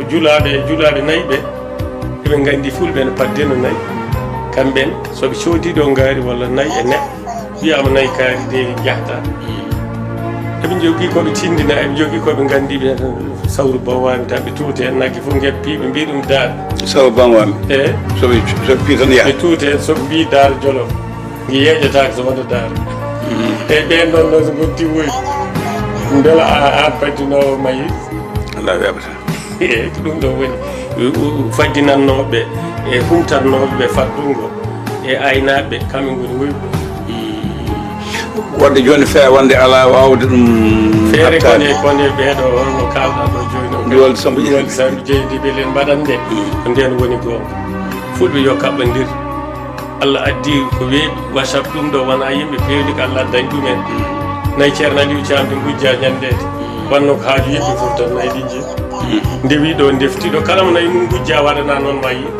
julaaɓe nayi ɓe eɓe nganndi fulɓe no paddeno nayi kamɓen soɓe coodiɗo ngaari walla nayi e neɗɗo wiyama nayi kaari de jahta eɓe jogii koɓe tindina eɓe jogii koɓe nganndiɓe sawru bawwami tan ɓe tuute hen nagge fof geppi ɓe mbi ɗum daar sawru bawwami eyi soɓe pi tan yaha ɓe tuute hen soɓe mbi daar jolof ngi yeƴetake so wona daar eyyi ɓen ɗon noon so gonti woyi beela an paddinowo mayi allah weɓata eyyi ko ɗum ɗo woni faddinannoɓe e humtannoɓe faddungo e aynaɓe kamɓe goni woyɓe wadde joni feere wonde ala wawde ɗum feere kone ɓeeɗo holno kalɗa ɗo joni Ndiwalde Samba Jeydi beelen mbaɗan nde ko nden woni gonga fulɓe yo kaɓɓodir Allah addi ko weeɓi wasap ɗum ɗo wona yimɓe pewni ko Allah addani ɗumen nayi ceerno Aliou Thiam ɓe gujja ñandede wanno ko haaju yimɓe fof tan nayi ɗi jeeyi ndewi ɗo deftiɗo kala mo nayi mum gujja waɗana noon ma yimɓe